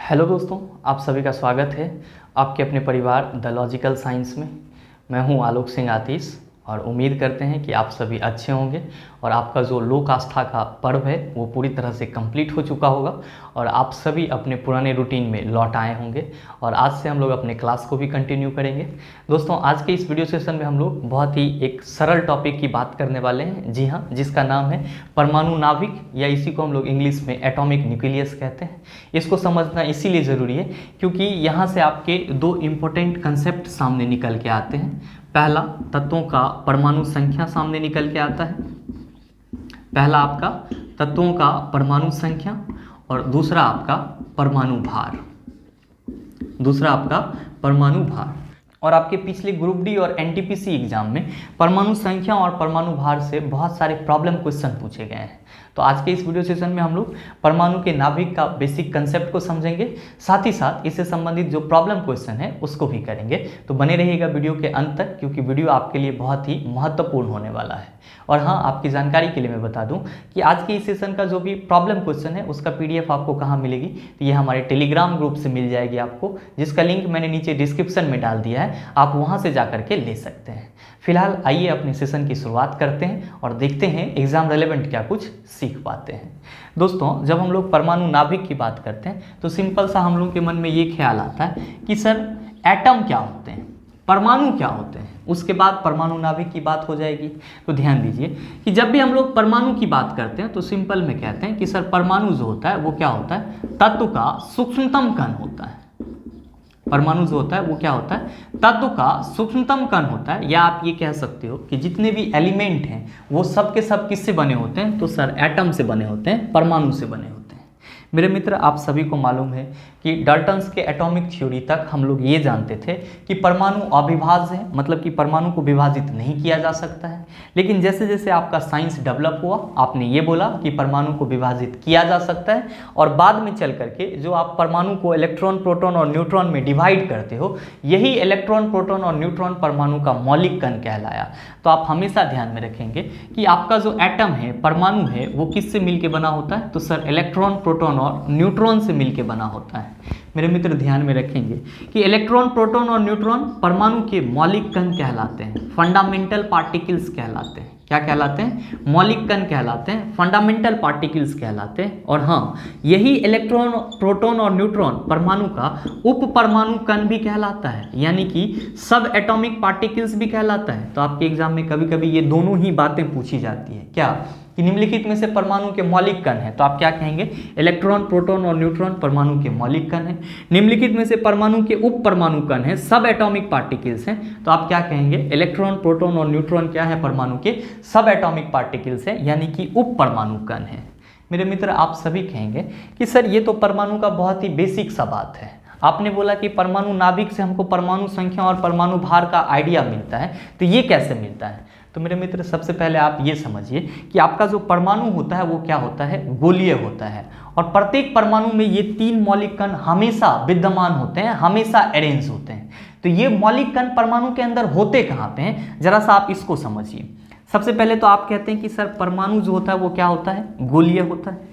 Hello दोस्तों, आप सभी का स्वागत है आपके अपने परिवार द लॉजिकल साइंस में। मैं हूं आलोक सिंह आतिश और उम्मीद करते हैं कि आप सभी अच्छे होंगे और आपका जो लोक आस्था का पर्व है वो पूरी तरह से कंप्लीट हो चुका होगा और आप सभी अपने पुराने रूटीन में लौट आए होंगे और आज से हम लोग अपने क्लास को भी कंटिन्यू करेंगे। दोस्तों, आज के इस वीडियो सेशन में हम लोग बहुत ही एक सरल टॉपिक की बात करने वाले हैं। जी हाँ, जिसका नाम है परमाणु नाभिक, या इसी को हम लोग इंग्लिश में एटॉमिक न्यूक्लियस कहते हैं। इसको समझना इसीलिए ज़रूरी है क्योंकि यहाँ से आपके दो इम्पोर्टेंट कंसेप्ट सामने निकल के आते हैं। पहला, तत्वों का परमाणु संख्या सामने निकल के आता है। पहला आपका तत्वों का परमाणु संख्या और दूसरा आपका परमाणु भार। और आपके पिछले ग्रुप डी और एनटीपीसी एग्जाम में परमाणु संख्या और परमाणु भार से बहुत सारे प्रॉब्लम क्वेश्चन पूछे गए हैं। तो आज के इस वीडियो सेशन में हम लोग परमाणु के नाभिक का बेसिक कंसेप्ट को समझेंगे, साथ ही साथ इससे संबंधित जो प्रॉब्लम क्वेश्चन है उसको भी करेंगे। तो बने रहिएगा वीडियो के अंत तक क्योंकि वीडियो आपके लिए बहुत ही महत्वपूर्ण होने वाला है। और हाँ, आपकी जानकारी के लिए मैं बता दूं कि आज के इस सेशन का जो भी प्रॉब्लम क्वेश्चन है उसका पीडीएफ आपको कहाँ मिलेगी, तो ये हमारे टेलीग्राम ग्रुप से मिल जाएगी आपको, जिसका लिंक मैंने नीचे डिस्क्रिप्शन में डाल दिया है। आप वहाँ से जा करके ले सकते हैं। फिलहाल आइए अपने सेशन की शुरुआत करते हैं और देखते हैं एग्जाम रेलेवेंट क्या कुछ सीख पाते हैं। दोस्तों, जब हम लोग परमाणु नाभिक की बात करते हैं तो सिंपल सा हम लोग के मन में ये ख्याल आता है कि सर एटम क्या होते हैं, परमाणु क्या होते हैं, उसके बाद परमाणु नाभिक की बात हो जाएगी। तो ध्यान दीजिए कि जब भी हम लोग परमाणु की बात करते हैं तो सिंपल में कहते हैं कि सर परमाणु जो होता है वो क्या होता है, तत्व का सूक्ष्मतम कण होता है। परमाणु जो होता है वो क्या होता है, तत्व का सूक्ष्मतम कण होता है। या आप ये कह सकते हो कि जितने भी एलिमेंट हैं वो सब के सब किससे बने होते हैं, तो सर एटम से बने होते हैं, परमाणु से बने होते हैं। मेरे मित्र, आप सभी को मालूम है कि डाल्टन्स के एटॉमिक थ्योरी तक हम लोग ये जानते थे कि परमाणु अविभाज्य है, मतलब कि परमाणु को विभाजित नहीं किया जा सकता है। लेकिन जैसे जैसे आपका साइंस डेवलप हुआ, आपने ये बोला कि परमाणु को विभाजित किया जा सकता है और बाद में चल करके जो आप परमाणु को इलेक्ट्रॉन, प्रोटॉन और न्यूट्रॉन में डिवाइड करते हो, यही इलेक्ट्रॉन, प्रोटॉन और न्यूट्रॉन परमाणु का मौलिक कण कहलाया। तो आप हमेशा ध्यान में रखेंगे कि आपका जो एटम है, परमाणु है, वो किससे मिलके बना होता है, तो सर इलेक्ट्रॉन, प्रोटॉन और न्यूट्रॉन से मिलके बना होता है। मेरे मित्र ध्यान में रखेंगे कि इलेक्ट्रॉन, प्रोटॉन और न्यूट्रॉन परमाणु के मौलिक कण कहलाते हैं, फंडामेंटल पार्टिकल्स कहलाते हैं। क्या कहलाते हैं, मौलिक कण कहलाते हैं, फंडामेंटल पार्टिकल्स कहलाते हैं। और हाँ, यही इलेक्ट्रॉन, प्रोटॉन और न्यूट्रॉन परमाणु का उप परमाणु कण भी कहलाता है, यानी कि सब एटॉमिक पार्टिकल्स भी कहलाता है। तो आपके एग्जाम में कभी कभी ये दोनों ही बातें पूछी जाती है, क्या कि निम्नलिखित में से परमाणु के मौलिक कण है, तो आप क्या कहेंगे, इलेक्ट्रॉन, प्रोटॉन और न्यूट्रॉन परमाणु के मौलिक कण है। निम्नलिखित में से परमाणु के उप परमाणु कण है, सब एटॉमिक पार्टिकल्स हैं, तो आप क्या कहेंगे, इलेक्ट्रॉन, प्रोटॉन और न्यूट्रॉन क्या है, परमाणु के सब एटॉमिक पार्टिकल्स है, यानी कि उप परमाणु कण है। मेरे मित्र, आप सभी कहेंगे कि सर ये तो परमाणु का बहुत ही बेसिक सा बात है। आपने बोला कि परमाणु नाभिक से हमको परमाणु संख्या और परमाणु भार का आइडिया मिलता है, तो ये कैसे मिलता है। तो मेरे मित्र, सबसे पहले आप ये समझिए कि आपका जो परमाणु होता है वो क्या होता है, गोलीय होता है। और प्रत्येक परमाणु में ये तीन मौलिक कण हमेशा विद्यमान होते हैं, हमेशा अरेंज होते हैं। तो ये मौलिक कण परमाणु के अंदर होते कहाँ पे हैं, जरा सा आप इसको समझिए। सबसे पहले तो आप कहते हैं कि सर परमाणु जो होता है वो क्या होता है, गोलीय होता है।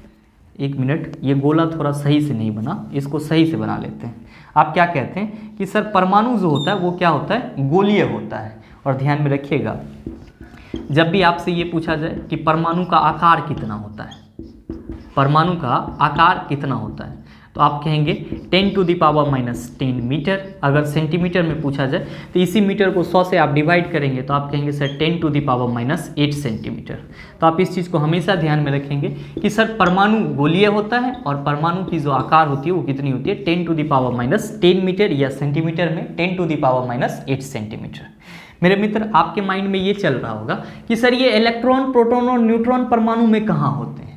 एक मिनट, ये गोला थोड़ा सही से नहीं बना, इसको सही से बना लेते हैं। आप क्या कहते हैं कि सर परमाणु जो होता है वो क्या होता है, गोलीय होता है। और ध्यान में रखिएगा, जब भी आपसे ये पूछा जाए कि परमाणु का आकार कितना होता है, परमाणु का आकार कितना होता है, तो आप कहेंगे 10⁻⁻10 मीटर। अगर सेंटीमीटर में पूछा जाए तो इसी मीटर को 100 से आप डिवाइड करेंगे तो आप कहेंगे सर 10⁻⁻8 सेंटीमीटर। तो आप इस चीज़ को हमेशा ध्यान में रखेंगे कि सर परमाणु गोलीय होता है और परमाणु की जो आकार होती है वो कितनी होती है, 10⁻10 मीटर, या सेंटीमीटर में 10⁻8 सेंटीमीटर। मेरे मित्र, आपके माइंड में ये चल रहा होगा कि सर ये इलेक्ट्रॉन, प्रोटॉन और न्यूट्रॉन परमाणु में कहाँ होते हैं।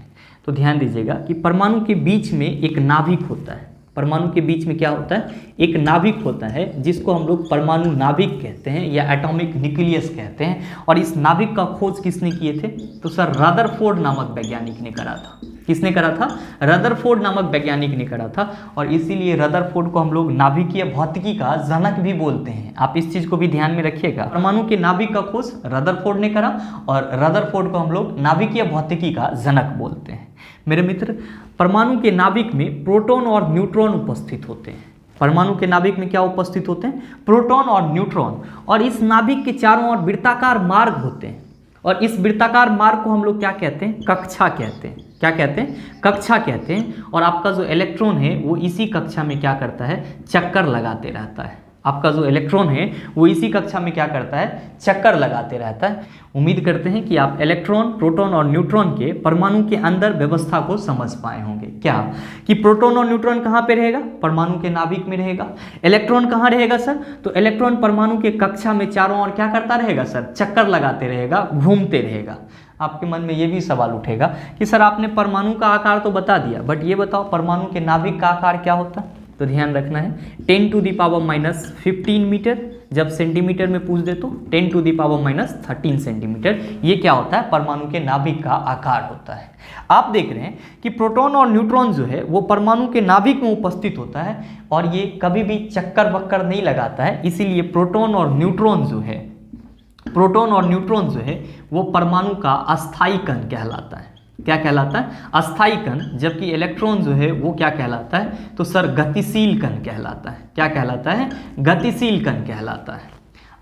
तो ध्यान दीजिएगा कि परमाणु के बीच में एक नाभिक होता है। परमाणु के बीच में क्या होता है, एक नाभिक होता है, जिसको हम लोग परमाणु नाभिक कहते हैं या एटॉमिक न्यूक्लियस कहते हैं। और इस नाभिक का खोज किसने किए थे, तो सर रदरफोर्ड नामक वैज्ञानिक ने करा था। किसने करा था? रदरफोर्ड नामक वैज्ञानिक ने करा था, और इसीलिए रदरफोर्ड को हम लोग नाभिकीय भौतिकी का जनक भी बोलते हैं। आप इस चीज को भी ध्यान में रखिएगा। परमाणु के नाभिक का खोज रदरफोर्ड ने करा, और रदरफोर्ड को हम लोग नाभिकीय भौतिकी का जनक बोलते हैं। मेरे मित्र, परमाणु के नाभिक में प्रोटॉन और न्यूट्रॉन उपस्थित होते हैं। परमाणु के नाभिक में क्या उपस्थित होते हैं? प्रोटॉन और न्यूट्रॉन। और इस नाभिक के चारों ओर वृत्ताकार मार्ग होते हैं, और इस वृत्ताकार मार्ग को हम लोग क्या कहते हैं? कक्षा कहते हैं। क्या कहते हैं? कक्षा कहते हैं। और आपका जो इलेक्ट्रॉन है वो इसी कक्षा में क्या करता है? चक्कर लगाते रहता है। आपका जो इलेक्ट्रॉन है वो इसी कक्षा में क्या करता है? चक्कर लगाते रहता है। उम्मीद करते हैं कि आप इलेक्ट्रॉन, प्रोटॉन और न्यूट्रॉन के परमाणु के अंदर व्यवस्था को समझ पाए होंगे। क्या कि प्रोटॉन और न्यूट्रॉन कहाँ पे रहेगा? परमाणु के नाभिक में रहेगा। इलेक्ट्रॉन कहाँ रहेगा सर? तो इलेक्ट्रॉन परमाणु के कक्षा में चारों ओर क्या करता रहेगा सर? चक्कर लगाते रहेगा, घूमते रहेगा। आपके मन में ये भी सवाल उठेगा कि सर आपने परमाणु का आकार तो बता दिया, बट ये बताओ परमाणु के नाभिक का आकार क्या होता है? तो ध्यान रखना है 10⁻⁻15 मीटर। जब सेंटीमीटर में पूछ दे तो 10⁻⁻13 सेंटीमीटर। ये क्या होता है? परमाणु के नाभिक का आकार होता है। आप देख रहे हैं कि प्रोटॉन और न्यूट्रॉन जो है वो परमाणु के नाभिक में उपस्थित होता है, और ये कभी भी चक्कर वक्कर नहीं लगाता है। इसीलिए प्रोटॉन और न्यूट्रॉन जो है वो परमाणु का अस्थायी कण कहलाता है। क्या कहलाता है? अस्थायी कण। जबकि इलेक्ट्रॉन जो है वो क्या कहलाता है? तो सर गतिशील कण कहलाता है। क्या कहलाता है? गतिशील कण कहलाता है।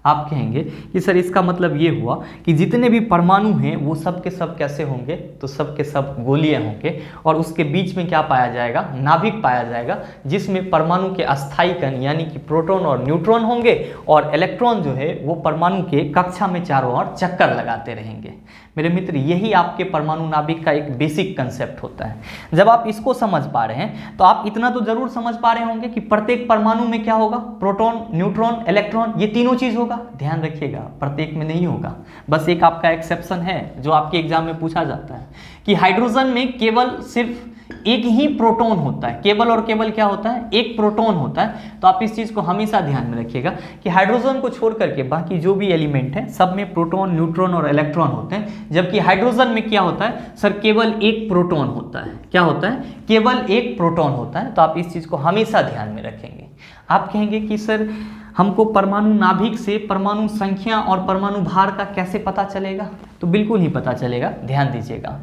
आप कहेंगे कि सर इसका मतलब ये हुआ कि जितने भी परमाणु हैं वो सब के सब कैसे होंगे? तो सब के सब गोलीय होंगे, और उसके बीच में क्या पाया जाएगा? नाभिक पाया जाएगा, जिसमें परमाणु के अस्थायी कण यानी कि प्रोटॉन और न्यूट्रॉन होंगे, और इलेक्ट्रॉन जो है वो परमाणु के कक्षा में चारों ओर चक्कर लगाते रहेंगे। मेरे मित्र, यही आपके परमाणु नाभिक का एक बेसिक कंसेप्ट होता है। जब आप इसको समझ पा रहे हैं तो आप इतना तो जरूर समझ पा रहे होंगे कि प्रत्येक परमाणु में क्या होगा? प्रोटॉन, न्यूट्रॉन, इलेक्ट्रॉन, ये तीनों चीज होगा। ध्यान रखिएगा, प्रत्येक में नहीं होगा। बस एक आपका एक्सेप्शन है जो आपके एग्जाम में पूछा जाता है कि हाइड्रोजन में केवल सिर्फ एक ही प्रोटॉन होता है। केवल और केवल क्या होता है? एक प्रोटॉन होता है। तो आप इस चीज को हमेशा ध्यान में रखिएगा कि हाइड्रोजन को छोड़ करके बाकी जो भी एलिमेंट है सब में प्रोटॉन, न्यूट्रॉन और इलेक्ट्रॉन होते हैं। जबकि हाइड्रोजन में क्या होता है सर? केवल एक प्रोटॉन होता है। क्या होता है? केवल एक प्रोटॉन होता है। तो आप इस चीज को हमेशा ध्यान में रखेंगे। आप कहेंगे कि सर हमको परमाणु नाभिक से परमाणु संख्या और परमाणु भार का कैसे पता चलेगा? तो बिल्कुल ही पता चलेगा। ध्यान दीजिएगा,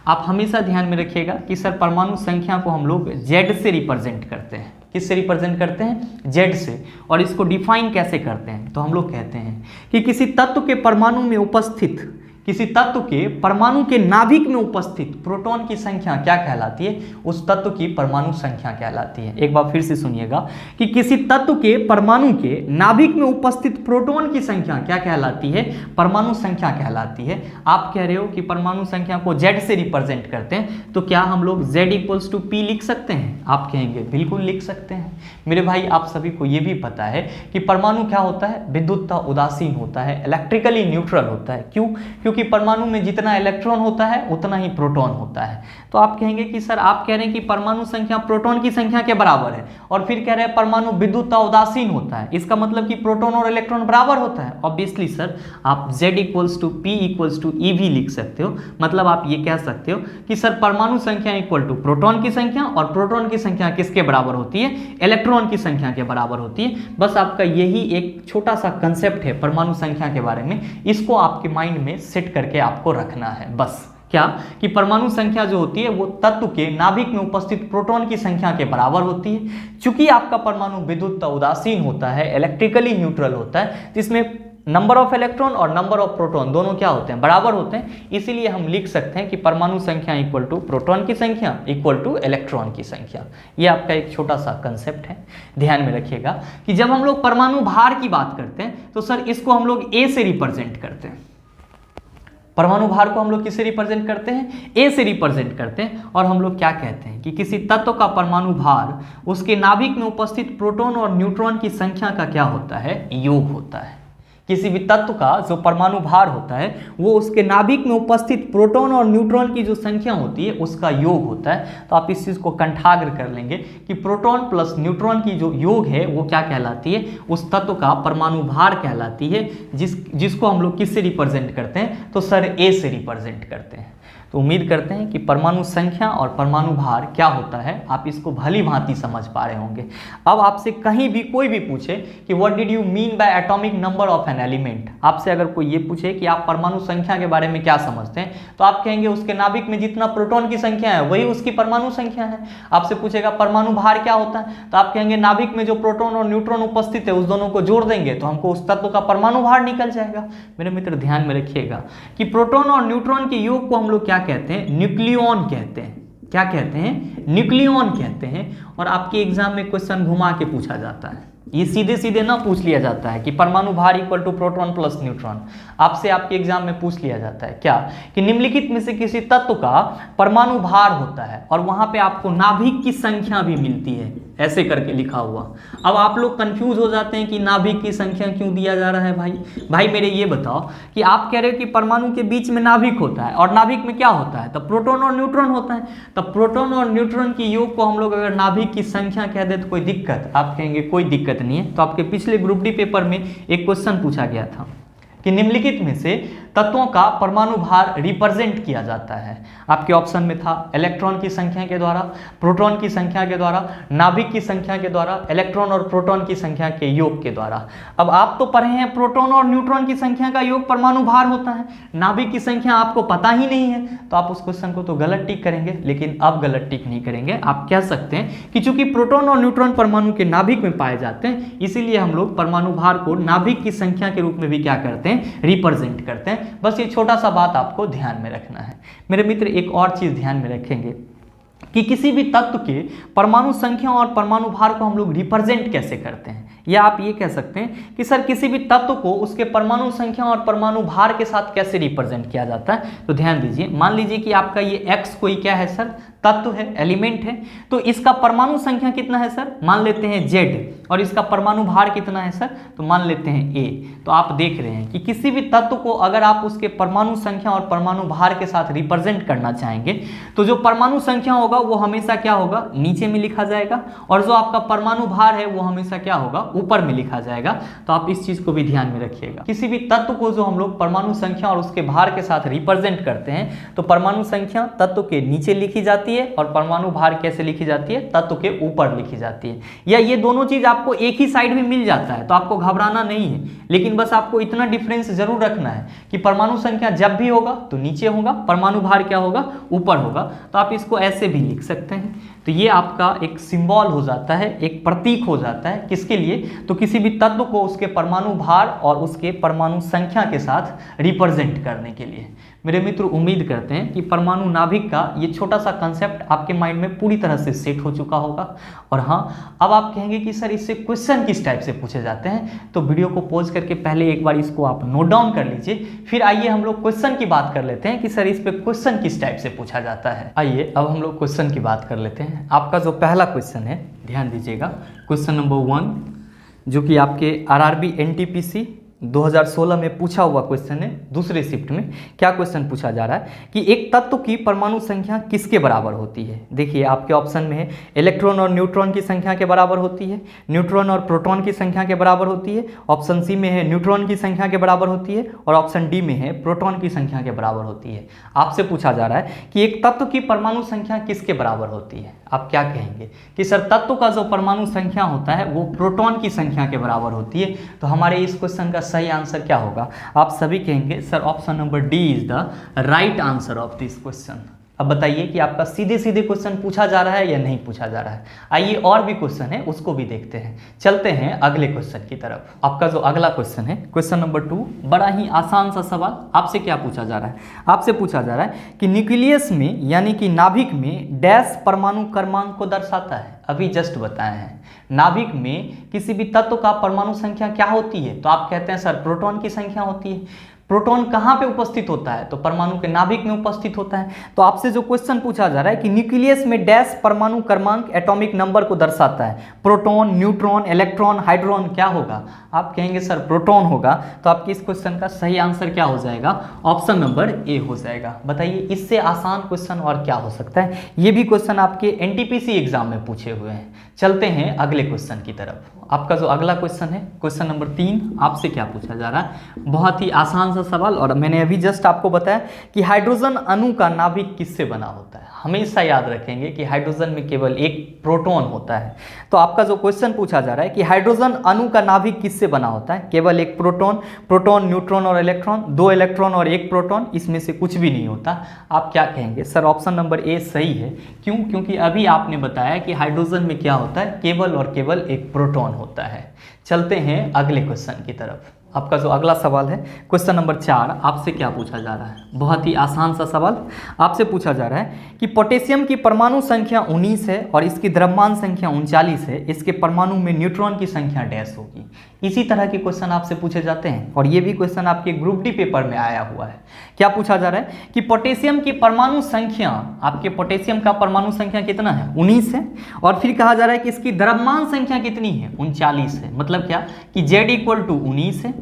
आप हमेशा ध्यान में रखिएगा कि सर परमाणु संख्या को हम लोग Z से रिप्रेजेंट करते हैं। किससे रिप्रेजेंट करते हैं? Z से। और इसको डिफाइन कैसे करते हैं? तो हम लोग कहते हैं कि किसी तत्व के परमाणु में उपस्थित, किसी तत्व के परमाणु के नाभिक में उपस्थित प्रोटॉन की संख्या क्या कहलाती है? उस तत्व की परमाणु संख्या कहलाती है। एक बार फिर से सुनिएगा कि किसी तत्व के परमाणु के नाभिक में उपस्थित प्रोटॉन की संख्या क्या कहलाती है? परमाणु संख्या कहलाती है। आप कह रहे हो कि परमाणु संख्या को Z से रिप्रेजेंट करते हैं, तो क्या हम लोग Z = P लिख सकते हैं? आप कहेंगे बिल्कुल लिख सकते हैं। मेरे भाई, आप सभी को यह भी पता है कि परमाणु क्या होता है? विद्युतता उदासीन होता है, इलेक्ट्रिकली न्यूट्रल होता है। क्यों? क्योंकि परमाणु में जितना इलेक्ट्रॉन होता है उतना ही प्रोटॉन होता है। तो आप कहेंगे कि सर आप कह रहे हैं कि परमाणु संख्या प्रोटॉन की संख्या के बराबर है, और फिर कह रहे हैं परमाणु विद्युतता उदासीन होता है, इसका मतलब कि प्रोटॉन और इलेक्ट्रॉन बराबर होता है। ऑब्वियसली सर, आप Z = P = E भी लिख सकते हो। मतलब आप ये कह सकते हो कि सर परमाणु संख्या इक्वल टू प्रोटॉन की संख्या, और प्रोटॉन की संख्या किसके बराबर होती है? इलेक्ट्रॉन की संख्या के बराबर होती है। बस आपका यही एक छोटा सा कंसेप्ट है परमाणु संख्या के बारे में। इसको आपके माइंड में सेट करके आपको रखना है। बस क्या कि परमाणु संख्या जो होती है वो तत्व के नाभिक में उपस्थित प्रोटॉन की संख्या के बराबर होती है। चूंकि आपका परमाणु विद्युतता उदासीन होता है, इलेक्ट्रिकली न्यूट्रल होता है, जिसमें नंबर ऑफ इलेक्ट्रॉन और नंबर ऑफ प्रोटॉन दोनों क्या होते हैं? बराबर होते हैं। इसीलिए हम लिख सकते हैं कि परमाणु संख्या इक्वल टू प्रोटॉन की संख्या इक्वल टू इलेक्ट्रॉन की संख्या। ये आपका एक छोटा सा कंसेप्ट है। ध्यान में रखिएगा कि जब हम लोग परमाणु भार की बात करते हैं तो सर इसको हम लोग A से रिप्रेजेंट करते हैं। परमाणु भार को हम लोग किससे रिप्रेजेंट करते हैं? A से रिप्रेजेंट करते हैं। और हम लोग क्या कहते हैं कि किसी तत्व का परमाणु भार उसके नाभिक में उपस्थित प्रोटॉन और न्यूट्रॉन की संख्या का क्या होता है? योग होता है। किसी भी तत्व का जो परमाणु भार होता है वो उसके नाभिक में उपस्थित प्रोटॉन और न्यूट्रॉन की जो संख्या होती है उसका योग होता है। तो आप इस चीज को कंठाग्र कर लेंगे कि प्रोटॉन प्लस न्यूट्रॉन की जो योग है वो क्या कहलाती है? उस तत्व का परमाणु भार कहलाती है, जिसको हम लोग किससे रिप्रेजेंट करते हैं? तो सर A से रिप्रेजेंट करते हैं। तो उम्मीद करते हैं कि परमाणु संख्या और परमाणु भार क्या होता है आप इसको भली भांति समझ पा रहे होंगे। अब आपसे कहीं भी कोई भी पूछे कि what did you mean by atomic number of an element, आपसे अगर कोई ये पूछे कि आप परमाणु संख्या के बारे में क्या समझते हैं, तो आप कहेंगे उसके नाभिक में जितना प्रोटॉन की संख्या है वही उसकी परमाणु संख्या है। आपसे पूछेगा परमाणु भार क्या होता है, तो आप कहेंगे नाभिक में जो प्रोटॉन और न्यूट्रॉन उपस्थित है उस दोनों को जोड़ देंगे तो हमको उस तत्व का परमाणु भार निकल जाएगा। मेरे मित्र ध्यान में रखिएगा कि प्रोटॉन और न्यूट्रॉन के योग को हम लोग क्या कहते हैं, न्यूक्लियॉन कहते हैं। क्या कहते हैं, न्यूक्लियॉन कहते हैं। और आपके एग्जाम में क्वेश्चन घुमा के पूछा जाता है, ये सीधे सीधे ना पूछ लिया जाता है कि परमाणु भार equal to proton plus neutron. आपसे आपके एग्जाम में पूछ लिया जाता है क्या कि निम्नलिखित में से किसी तत्व का परमाणु भार होता है और वहां पे आपको नाभिक की संख्या भी मिलती है, ऐसे करके लिखा हुआ। अब आप लोग कंफ्यूज हो जाते हैं कि नाभिक की संख्या क्यों दिया जा रहा है। भाई मेरे ये बताओ कि आप कह रहे हो कि परमाणु के बीच में नाभिक होता है और नाभिक में क्या होता है, तब प्रोटॉन और न्यूट्रॉन होता है। तब प्रोटॉन और न्यूट्रॉन की योग को हम लोग अगर नाभिक की संख्या कह दे तो कोई दिक्कत, आप कहेंगे कोई दिक्कत नहीं है। तो आपके पिछले ग्रुप डी पेपर में एक क्वेश्चन पूछा गया था कि निम्नलिखित में से तत्वों का परमाणु भार रिप्रेजेंट किया जाता है। आपके ऑप्शन में था इलेक्ट्रॉन की संख्या के द्वारा, प्रोटॉन की संख्या के द्वारा, नाभिक की संख्या के द्वारा, इलेक्ट्रॉन और प्रोटॉन की संख्या के योग के द्वारा। अब आप तो पढ़े हैं प्रोटॉन और न्यूट्रॉन की संख्या का योग परमाणु भार होता है, नाभिक की संख्या आपको पता ही नहीं है, तो आप उस क्वेश्चन को तो गलत टिक करेंगे। लेकिन अब गलत टिक नहीं करेंगे, आप कह सकते हैं कि चूंकि प्रोटॉन और न्यूट्रॉन परमाणु के नाभिक में पाए जाते हैं इसीलिए हम लोग परमाणु भार को नाभिक की संख्या के रूप में भी क्या करते हैं, रिप्रेजेंट करते हैं। बस ये छोटा सा बात आपको ध्यान में रखना है। मेरे मित्र एक और चीज ध्यान में रखेंगे कि किसी भी तत्व के परमाणु संख्या और परमाणु भार को हम लोग रिप्रेजेंट कैसे करते हैं, या आप ये कह सकते हैं कि सर किसी भी तत्व को उसके परमाणु संख्या और परमाणु भार के साथ कैसे रिप्रेजेंट किया जाता है। तो ध्यान दीजिए, मान लीजिए कि आपका ये x कोई क्या है सर, तत्व है, एलिमेंट है, तो इसका परमाणु संख्या कितना है सर, मान लेते हैं Z, और इसका परमाणु भार कितना है सर, तो मान लेते हैं A। तो आप देख रहे हैं कि किसी भी तत्व को अगर आप उसके परमाणु संख्या और परमाणु भार के साथ रिप्रेजेंट करना चाहेंगे तो जो परमाणु संख्या होगा वो हमेशा क्या होगा, नीचे में लिखा जाएगा, और जो आपका परमाणु भार है वो हमेशा क्या होगा, ऊपर में लिखा जाएगा। तो आप इस चीज को भी ध्यान में रखिएगा। किसी भी तत्व को जो हम लोग परमाणु संख्या और उसके भार के साथ रिप्रेजेंट करते हैं तो परमाणु संख्या तत्व के नीचे लिखी जाती है और परमाणु भार कैसे लिखी जाती है, तत्व के ऊपर लिखी जाती है। या ये दोनों चीज आपको एक ही साइड में मिल जाता है तो आपको घबराना नहीं है, लेकिन बस आपको इतना डिफरेंस जरूर रखना है कि परमाणु संख्या जब भी होगा तो नीचे होगा, परमाणु भार क्या होगा, ऊपर होगा। तो आप इसको ऐसे भी लिख सकते हैं। तो ये आपका एक सिंबल हो जाता है, एक प्रतीक हो जाता है, किसके लिए, तो किसी भी तत्व को उसके परमाणु भार और उसके परमाणु संख्या के साथ रिप्रेजेंट करने के लिए। मेरे मित्र उम्मीद करते हैं कि परमाणु नाभिक का ये छोटा सा कंसेप्ट आपके माइंड में पूरी तरह से सेट हो चुका होगा। और हाँ, अब आप कहेंगे कि सर इससे क्वेश्चन किस टाइप से पूछे जाते हैं, तो वीडियो को पॉज करके पहले एक बार इसको आप नोट डाउन कर लीजिए, फिर आइए हम लोग क्वेश्चन की बात कर लेते हैं कि सर इस पे क्वेश्चन किस टाइप से पूछा जाता है। आइए अब हम लोग क्वेश्चन की बात कर लेते हैं। आपका जो पहला क्वेश्चन है, ध्यान दीजिएगा, क्वेश्चन नंबर 1 जो कि आपके आरआरबी एनटीपीसी 2016 में पूछा हुआ क्वेश्चन है। दूसरे शिफ्ट में क्या क्वेश्चन पूछा जा रहा है कि एक तत्व की परमाणु संख्या किसके बराबर होती है। देखिए आपके ऑप्शन में है इलेक्ट्रॉन और न्यूट्रॉन की संख्या के बराबर होती है, न्यूट्रॉन और प्रोटॉन की संख्या के बराबर होती है, ऑप्शन सी में है न्यूट्रॉन की संख्या के बराबर होती है, और ऑप्शन डी में है प्रोटॉन की संख्या के बराबर होती है। आपसे पूछा जा रहा है कि एक तत्व की परमाणु संख्या किसके बराबर होती है। आप क्या कहेंगे कि सर तत्व का जो परमाणु संख्या होता है वो प्रोटॉन की संख्या के बराबर होती है। तो हमारे इस क्वेश्चन का सही आंसर क्या होगा, आप सभी कहेंगे sir option number D is the right answer of this question. अब बताइए कि आपका सीधे सीधे क्वेश्चन पूछा जा रहा है या नहीं पूछा जा रहा है। आइए और भी क्वेश्चन है उसको भी देखते हैं। चलते हैं अगले क्वेश्चन की तरफ। आपका जो अगला क्वेश्चन है, क्वेश्चन नंबर 2, बड़ा ही आसान सा सवाल। आपसे क्या पूछा जा रहा है, आपसे पूछा जा रहा है कि न्यूक्लियस में यानी कि नाभिक में डैश परमाणु क्रमांक को दर्शाता है। अभी जस्ट बताए हैं, नाभिक में किसी भी तत्व का परमाणु संख्या क्या होती है, तो आप कहते हैं सर प्रोटॉन की संख्या होती है। प्रोटॉन कहाँ पे उपस्थित होता है, तो परमाणु के नाभिक में उपस्थित होता है। तो आपसे जो क्वेश्चन पूछा जा रहा है कि न्यूक्लियस में डैश परमाणु क्रमांक एटॉमिक नंबर को दर्शाता है, प्रोटॉन, न्यूट्रॉन, इलेक्ट्रॉन, हाइड्रोन, क्या होगा। आप कहेंगे सर प्रोटॉन होगा। तो आपके इस क्वेश्चन का सही आंसर क्या हो जाएगा, ऑप्शन नंबर ए हो जाएगा। बताइए इससे आसान क्वेश्चन और क्या हो सकता है। ये भी क्वेश्चन आपके एनटीपीसी एग्जाम में पूछे हुए हैं। चलते हैं अगले क्वेश्चन की तरफ। आपका जो अगला क्वेश्चन है, क्वेश्चन नंबर 3, आपसे क्या पूछा जा रहा है, बहुत ही आसान सा सा सवाल, और मैंने अभी जस्ट आपको बताया कि हाइड्रोजन अणु का नाभिक किससे बना होता है। हमेशा याद रखेंगे कि हाइड्रोजन में केवल एक प्रोटॉन होता है। तो आपका जो क्वेश्चन पूछा जा रहा है कि हाइड्रोजन अणु का नाभिक किससे बना होता है, केवल एक प्रोटॉन, प्रोटॉन न्यूट्रॉन और इलेक्ट्रॉन, 2 इलेक्ट्रॉन और 1 प्रोटॉन, इसमें से कुछ भी नहीं होता। आप क्या कहेंगे? सर ऑप्शन नंबर ए सही है। क्यों? क्योंकि अभी आपने बताया कि हाइड्रोजन में क्या होता है, केवल और केवल एक प्रोटॉन होता है। चलते हैं अगले क्वेश्चन की तरफ। आपका जो अगला सवाल है क्वेश्चन नंबर 4, आपसे क्या पूछा जा रहा है? बहुत ही आसान सा सवाल आपसे पूछा जा रहा है कि पोटेशियम की परमाणु संख्या 19 है और इसकी द्रव्यमान संख्या 39 है, इसके परमाणु में न्यूट्रॉन की संख्या डैश होगी। इसी तरह के क्वेश्चन आपसे पूछे जाते हैं और ये भी क्वेश्चन आपके ग्रुप डी पेपर में आया हुआ है। क्या पूछा जा रहा है कि पोटेशियम की परमाणु संख्या, आपके पोटेशियम का परमाणु संख्या कितना है? 19 है, और फिर कहा जा रहा है कि इसकी द्रव्यमान संख्या कितनी है? 39 है। मतलब क्या कि Z = 19 है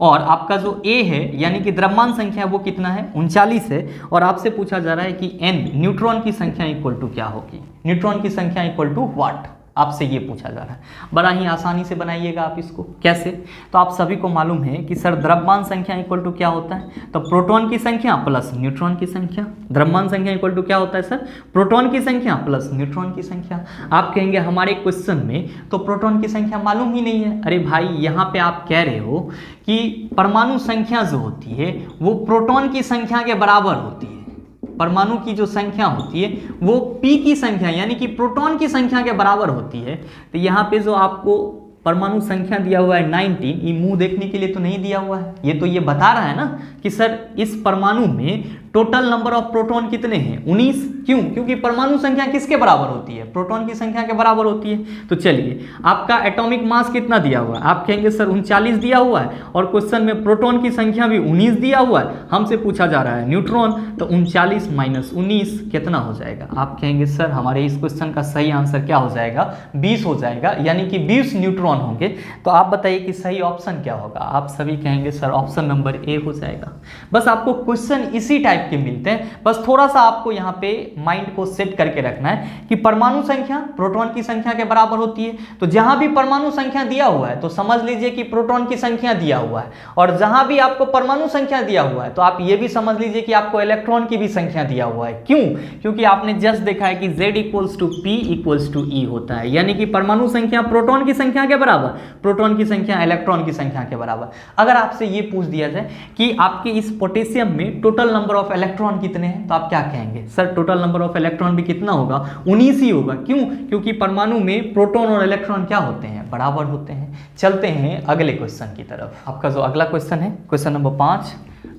और आपका जो A है यानी कि द्रव्यमान संख्या वो कितना है? 39 है। और आपसे पूछा जा रहा है कि N न्यूट्रॉन की संख्या इक्वल टू क्या होगी? न्यूट्रॉन की संख्या इक्वल टू व्हाट? आपसे ये पूछा जा रहा है। बड़ा ही आसानी से बनाइएगा आप इसको। कैसे? तो आप सभी को मालूम है कि सर द्रव्यमान संख्या इक्वल टू क्या होता है? तो प्रोटॉन की संख्या प्लस न्यूट्रॉन की संख्या। द्रव्यमान संख्या इक्वल टू क्या होता है सर? प्रोटॉन की संख्या प्लस न्यूट्रॉन की संख्या। आप कहेंगे हमारे क्वेश्चन में तो प्रोटॉन की संख्या मालूम ही नहीं है। अरे भाई, यहाँ पे आप कह रहे हो कि परमाणु संख्या जो होती है वो प्रोटॉन की संख्या के बराबर होती है। परमाणु की जो संख्या होती है वो P की संख्या यानी कि प्रोटॉन की संख्या के बराबर होती है। तो यहाँ पे जो आपको परमाणु संख्या दिया हुआ है 19, ये मुंह देखने के लिए तो नहीं दिया हुआ है, ये तो ये बता रहा है ना कि सर इस परमाणु में टोटल नंबर ऑफ प्रोटॉन कितने हैं? 19। क्यों? क्योंकि परमाणु संख्या किसके बराबर होती है? प्रोटॉन की संख्या के बराबर होती है। तो चलिए, आपका एटॉमिक मास कितना दिया हुआ है? आप कहेंगे सर 39 दिया हुआ है और क्वेश्चन में प्रोटॉन की संख्या भी 19 दिया हुआ है। हमसे पूछा जा रहा है न्यूट्रॉन, तो 39 - 19 कितना हो जाएगा? आप कहेंगे सर हमारे इस क्वेश्चन का सही आंसर क्या हो जाएगा? 20 हो जाएगा, यानी कि 20 न्यूट्रॉन होंगे। तो आप बताइए कि सही ऑप्शन क्या होगा? आप सभी कहेंगे सर ऑप्शन नंबर ए हो जाएगा। बस आपको क्वेश्चन इसी टाइप के मिलते हैं, बस थोड़ा सा आपको यहाँ पे माइंड को सेट करके रखना है कि परमाणु संख्या प्रोटॉन की संख्या के बराबर होती है। तो जहां भी परमाणु संख्या दिया हुआ है तो समझ लीजिए कि प्रोटॉन की संख्या दिया हुआ है, और जहां भी आपको परमाणु संख्या दिया हुआ है तो आप ये भी समझ लीजिए कि आपको इलेक्ट्रॉन की भी संख्या दिया हुआ है। क्यों? क्योंकि आपने जस्ट देखा है कि Z = P = E होता है, यानी कि परमाणु संख्या प्रोटॉन की संख्या के बराबर, प्रोटॉन की संख्या इलेक्ट्रॉन की संख्या के बराबर। अगर आपसे ये पूछ दिया जाए कि आपके इस पोटेशियम में टोटल नंबर ऑफ इलेक्ट्रॉन कितने हैं, तो आप क्या कहेंगे? Sir total number of electron भी कितना होगा? 19 ही होगा। क्यों? क्योंकि परमाणु में प्रोटॉन और इलेक्ट्रॉन क्या होते हैं? बराबर होते हैं। चलते हैं अगले क्वेश्चन की तरफ। आपका जो अगला क्वेश्चन है क्वेश्चन नंबर 5,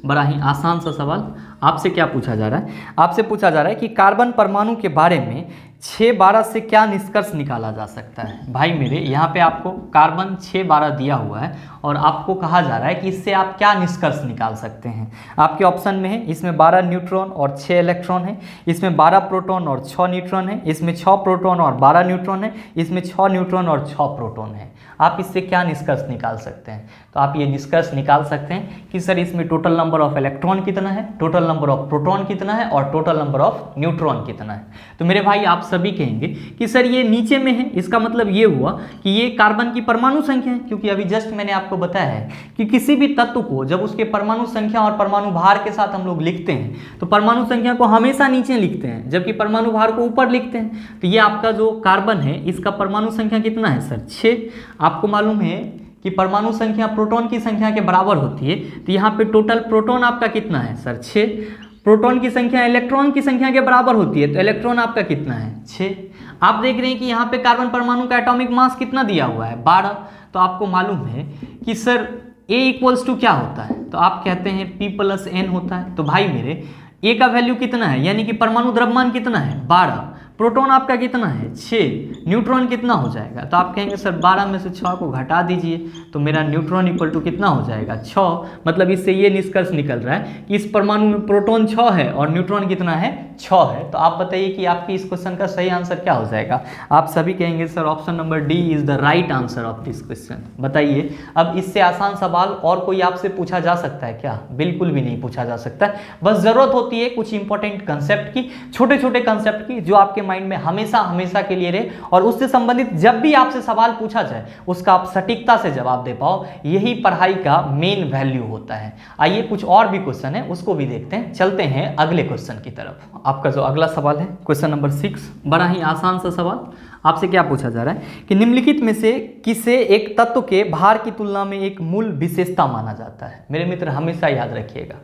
बड़ा ही आसान सा सवाल। आपसे क्या पूछा जा रहा है? आपसे पूछा जा रहा है कि कार्बन परमाणु के बारे में 6-12 से क्या निष्कर्ष निकाला जा सकता है? भाई मेरे, यहाँ पे आपको कार्बन 6-12 दिया हुआ है और आपको कहा जा रहा है कि इससे आप क्या निष्कर्ष निकाल सकते हैं। आपके ऑप्शन में है इसमें 12 न्यूट्रॉन और 6 इलेक्ट्रॉन है, इसमें 12 प्रोटॉन और 6 न्यूट्रॉन है, इसमें 6 प्रोटॉन और 12 न्यूट्रॉन है, इसमें 6 न्यूट्रॉन और 6 प्रोटॉन है। आप इससे क्या निष्कर्ष निकाल सकते हैं? तो आप ये निष्कर्ष निकाल सकते हैं कि सर इसमें टोटल नंबर ऑफ इलेक्ट्रॉन कितना है, टोटल नंबर ऑफ प्रोटॉन कितना है और टोटल नंबर ऑफ न्यूट्रॉन कितना है। तो मेरे भाई आप सभी कहेंगे कि सर ये नीचे में है, इसका मतलब ये हुआ कि ये कार्बन की परमाणु संख्या है। क्योंकि अभी जस्ट मैंने आपको बताया है कि किसी भी तत्व को जब उसके परमाणु संख्या और परमाणु भार के साथ हम लोग लिखते हैं तो परमाणु संख्या को हमेशा नीचे लिखते हैं जबकि परमाणु भार को ऊपर लिखते हैं। तो ये आपका जो कार्बन है इसका परमाणु संख्या कितना है सर? 6। आपको मालूम है कि परमाणु संख्या प्रोटॉन की संख्या के बराबर होती है। तो यहाँ पे टोटल प्रोटॉन आपका कितना है सर? 6। प्रोटॉन की संख्या इलेक्ट्रॉन की संख्या के बराबर होती है, तो इलेक्ट्रॉन आपका कितना है? 6। आप देख रहे हैं कि यहाँ पे कार्बन परमाणु का एटॉमिक मास कितना दिया हुआ है? 12। तो आपको मालूम है कि सर A = क्या होता है? तो आप कहते हैं P + N होता है। तो भाई मेरे A का वैल्यू कितना है, यानी कि परमाणु द्रव्यमान कितना है? 12। प्रोटॉन आपका कितना है? 6। न्यूट्रॉन कितना हो जाएगा? तो आप कहेंगे सर 12 में से 6 को घटा दीजिए तो मेरा न्यूट्रॉन = कितना हो जाएगा? 6। मतलब इससे ये निष्कर्ष निकल रहा है कि इस परमाणु में प्रोटॉन 6 है और न्यूट्रॉन कितना है? 6 है। तो आप बताइए कि आपकी इस क्वेश्चन का सही आंसर क्या हो जाएगा? आप सभी कहेंगे sir option number D is the right answer of this question. बताइए, अब इससे आसान सवाल और कोई आपसे पूछा जा सकता है क्या? बिल्कुल भी नहीं पूछा जा सकता। बस जरूरत होती है कुछ इंपॉर्टेंट कंसेप्ट की, छोटे छोटे कंसेप्ट की, जो आपके माइंड में हमेशा हमेशा के लिए रहे और उससे संबंधित जब भी आपसे सवाल पूछा जाए उसका आप सटीकता से जवाब दे पाओ, यही पढ़ाई का मेन वैल्यू होता है। आइए कुछ और भी क्वेश्चन है उसको भी देखते हैं। चलते हैं अगले क्वेश्चन की तरफ। आपका जो अगला सवाल है क्वेश्चन नंबर 6, बड़ा ही आसान सा सवाल। आपसे क्या पूछा जा रहा है कि निम्नलिखित में से किसे एक तत्व के भार की तुलना में एक मूल विशेषता माना जाता है। मेरे मित्र हमेशा याद रखिएगा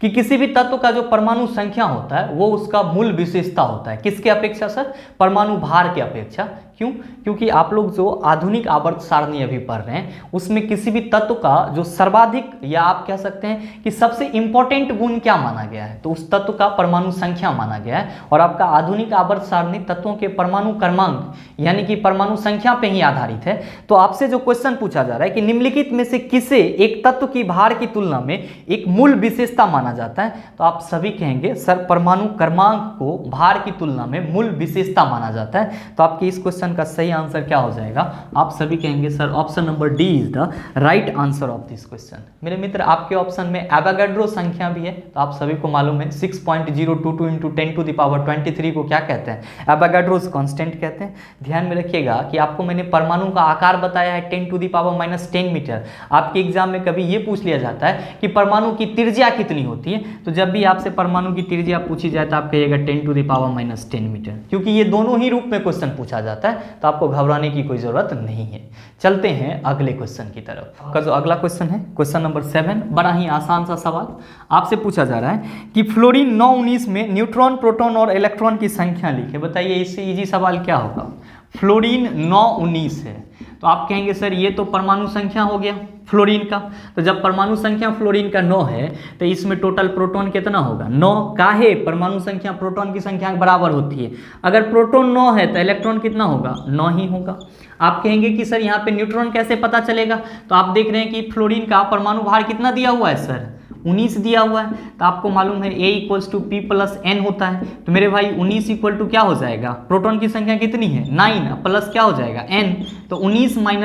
कि किसी भी तत्व का जो परमाणु संख्या होता है वो उसका मूल विशेषता होता है। किसके अपेक्षा सर? परमाणु भार के अपेक्षा। क्यों? क्योंकि आप लोग जो आधुनिक आवर्त सारणी अभी पढ़ रहे हैं उसमें किसी भी तत्व का जो सर्वाधिक या आप कह सकते हैं कि सबसे इंपॉर्टेंट गुण क्या माना गया है, तो उस तत्व का परमाणु संख्या माना गया है। और आपका आधुनिक आवर्त सारणी तत्वों के परमाणु क्रमांक यानी कि परमाणु संख्या पे ही आधारित है। तो आपसे जो क्वेश्चन पूछा जा रहा है कि निम्नलिखित में से किसे एक तत्व की भार की तुलना में एक मूल विशेषता माना जाता है, तो आप सभी कहेंगे सर परमाणु क्रमांक को भार की तुलना में मूल विशेषता माना जाता है। तो आपके इस क्वेश्चन का सही आंसर क्या हो जाएगा? आप सभी कहेंगे sir option number D is the right answer of this question. मेरे मित्र आपके ऑप्शन में एवोगाड्रो संख्या भी है, तो आप सभी को मालूम है 6.022 इंटू 10 टू द पावर 23 को क्या कहते हैं? एवोगाड्रोस कांस्टेंट कहते हैं। ध्यान में रखिएगा कि आपको मैंने परमाणु का आकार बताया है 10 टू द पावर -10 मीटर। आपके एग्जाम में कभी ये पूछ लिया जाता है कि परमाणु की त्रिज्या कितनी होती है, तो जब भी आपसे परमाणु की त्रिज्या पूछी जाए तो आप कहिएगा 10 टू द पावर -10 मीटर, क्योंकि ये दोनों ही रूप में क्वेश्चन पूछा जाता है, तो आपको घबराने की कोई जरूरत नहीं है। चलते हैं अगले क्वेश्चन की तरफ। आपका जो अगला क्वेश्चन है क्वेश्चन नंबर 7, बड़ा ही आसान सा सवाल। आपसे पूछा जा रहा है कि फ्लोरीन 919 में न्यूट्रॉन, प्रोटॉन और इलेक्ट्रॉन की संख्या लिखे। बताइए इससे इजी सवाल क्या होगा? फ्लोरीन 919 है, तो आप कहेंगे सर ये तो परमाणु संख्या हो गया फ्लोरीन का। तो जब परमाणु संख्या फ्लोरीन का 9 है तो इसमें टोटल प्रोटॉन कितना होगा? 9। काहे? परमाणु संख्या प्रोटॉन की संख्या के बराबर होती है। अगर प्रोटॉन 9 है तो इलेक्ट्रॉन कितना होगा? 9 ही होगा। आप कहेंगे कि सर यहाँ पे न्यूट्रॉन कैसे पता चलेगा? तो आप देख रहे हैं कि फ्लोरीन का परमाणु भार कितना दिया हुआ है सर? 19 दिया हुआ है। तो आपको मालूम है A = P + N होता है। तो मेरे भाई 19 = क्या हो जाएगा? प्रोटॉन की संख्या कितनी है? 9 प्लस क्या हो जाएगा? N। तो 19 - 9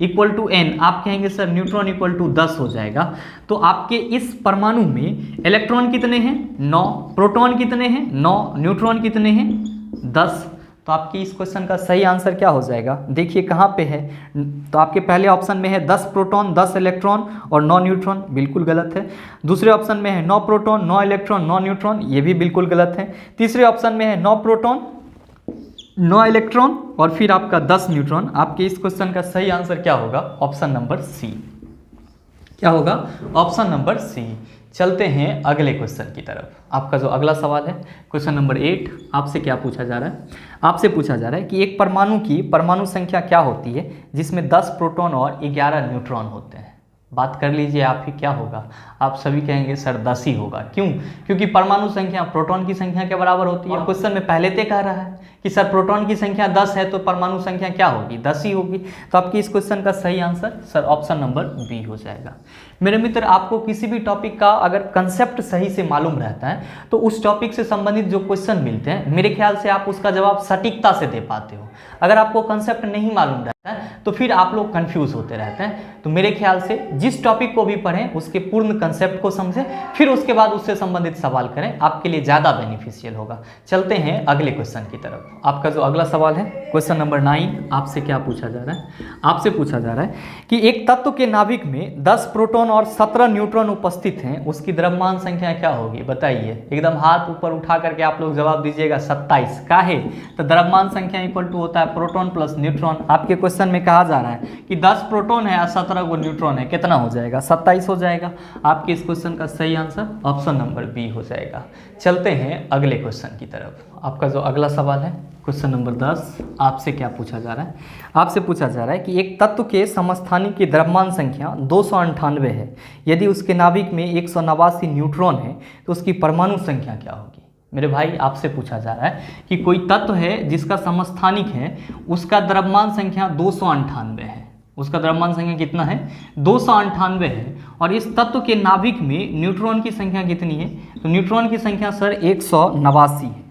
= N। आप कहेंगे सर न्यूट्रॉन = 10 हो जाएगा। तो आपके इस परमाणु में इलेक्ट्रॉन कितने हैं? 9। प्रोटॉन कितने हैं? 9। न्यूट्रॉन कितने हैं? 10। तो आपकी इस क्वेश्चन का सही आंसर क्या हो जाएगा? देखिए कहाँ पे है। तो आपके पहले ऑप्शन में है 10 प्रोटॉन 10 इलेक्ट्रॉन और 9 न्यूट्रॉन, बिल्कुल गलत है। दूसरे ऑप्शन में है 9 प्रोटॉन 9 इलेक्ट्रॉन 9 न्यूट्रॉन, ये भी बिल्कुल गलत है। तीसरे ऑप्शन में है 9 प्रोटॉन 9 इलेक्ट्रॉन और फिर आपका 10 न्यूट्रॉन। आपके इस क्वेश्चन का सही आंसर क्या होगा? Option number C. क्या होगा? Option number C. चलते हैं अगले क्वेश्चन की तरफ। आपका जो अगला सवाल है क्वेश्चन नंबर 8, आपसे क्या पूछा जा रहा है? आपसे पूछा जा रहा है कि एक परमाणु की परमाणु संख्या क्या होती है जिसमें 10 प्रोटॉन और 11 न्यूट्रॉन होते हैं? बात कर लीजिए आप ही, क्या होगा? आप सभी कहेंगे सर 10 ही होगा। क्यों? क्योंकि परमाणु संख्या प्रोटॉन की संख्या के बराबर होती है। क्वेश्चन में पहले से कह रहा है कि सर प्रोटॉन की संख्या 10 है तो परमाणु संख्या क्या होगी? 10 ही होगी। तो आपकी इस क्वेश्चन का सही answer sir option number B हो जाएगा। मेरे मित्र आपको किसी भी टॉपिक का अगर कंसेप्ट सही से मालूम रहता है तो उस टॉपिक से संबंधित जो क्वेश्चन मिलते हैं मेरे ख्याल से आप उसका जवाब सटीकता से दे पाते हो। अगर आपको कंसेप्ट नहीं मालूम रहता है तो फिर आप लोग कंफ्यूज होते रहते हैं। तो मेरे ख्याल से जिस टॉपिक को भी पढ़ें उसके पूर्ण कंसेप्ट को समझें, फिर उसके बाद उससे संबंधित सवाल करें, आपके लिए ज़्यादा बेनिफिशियल होगा। चलते हैं अगले क्वेश्चन की तरफ। आपका जो अगला सवाल है क्वेश्चन नंबर 9, आपसे क्या पूछा जा रहा है? आपसे पूछा जा रहा है कि एक तत्व के नाभिक में 10 प्रोटॉन और 17 न्यूट्रॉन उपस्थित हैं, उसकी द्रव्यमान संख्या क्या होगी? बताइए। एकदम हाथ ऊपर उठा करके आप लोग जवाब दीजिएगा 27। काहे? तो द्रव्यमान संख्या = होता है प्रोटॉन प्लस न्यूट्रॉन। आपके क्वेश्चन में कहा जा रहा है कि 10 प्रोटॉन है और 17 को न्यूट्रॉन है, कितना हो जाएगा? 27 हो जाएगा। आपके इस क्वेश्चन का सही आंसर ऑप्शन नंबर बी हो जाएगा। चलते हैं अगले क्वेश्चन की तरफ। आपका जो अगला सवाल है क्वेश्चन नंबर 10, आपसे क्या पूछा जा रहा है? आपसे पूछा जा रहा है कि एक तत्व के समस्थानिक की द्रव्यमान संख्या 298 है, यदि उसके नाभिक में 189 न्यूट्रॉन है तो उसकी परमाणु संख्या क्या होगी? मेरे भाई आपसे पूछा जा रहा है कि कोई तत्व है जिसका समस्थानिक है, उसका द्रव्यमान संख्या 298 है। उसका द्रव्यमान संख्या कितना है? 298 है। और इस तत्व के नाभिक में न्यूट्रॉन की संख्या कितनी है? तो न्यूट्रॉन की संख्या सर 189 है।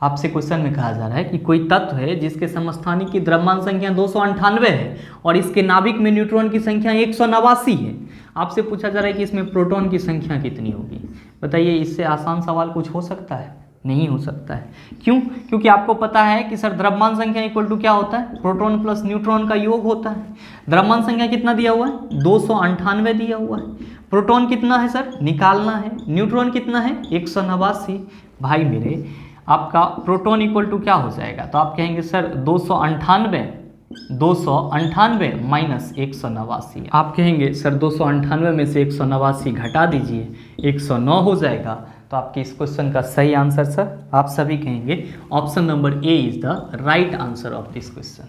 आपसे क्वेश्चन में कहा जा रहा है कि कोई तत्व है जिसके समस्थानिक की द्रव्यमान संख्या 298 है और इसके नाभिक में न्यूट्रॉन की संख्या 189 है। आपसे पूछा जा रहा है कि इसमें प्रोटॉन की संख्या कितनी होगी? बताइए, इससे आसान सवाल कुछ हो सकता है? नहीं हो सकता है। क्यों? क्योंकि आपको पता है कि सर द्रव्यमान संख्या इक्वल टू क्या होता है, प्रोटॉन प्लस न्यूट्रॉन का योग होता है। द्रव्यमान संख्या कितना दिया हुआ है, 298 दिया हुआ है। प्रोटॉन कितना है सर, निकालना है। न्यूट्रॉन कितना है, 189। भाई मेरे आपका प्रोटॉन इक्वल टू क्या हो जाएगा, तो आप कहेंगे सर 298 माइनस 189। आप कहेंगे सर 298 में से 189 घटा दीजिए, 109 हो जाएगा। तो आपके इस क्वेश्चन का सही आंसर सर आप सभी कहेंगे option number A is the right answer of this question.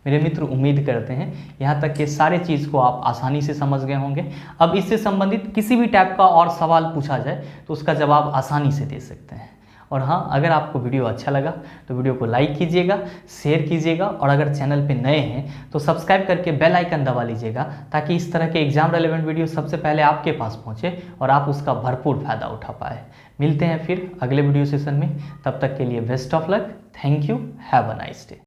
मेरे मित्र उम्मीद करते हैं यहाँ तक के सारे चीज़ को आप आसानी से समझ गए होंगे। अब इससे संबंधित किसी भी टाइप का और सवाल पूछा जाए तो उसका जवाब आसानी से दे सकते हैं। और हाँ, अगर आपको वीडियो अच्छा लगा तो वीडियो को लाइक कीजिएगा, शेयर कीजिएगा, और अगर चैनल पे नए हैं तो सब्सक्राइब करके बेल आइकन दबा लीजिएगा, ताकि इस तरह के एग्जाम रेलेवेंट वीडियो सबसे पहले आपके पास पहुँचे और आप उसका भरपूर फायदा उठा पाए। मिलते हैं फिर अगले वीडियो सेशन में, तब तक के लिए best of luck, thank you, have a nice day.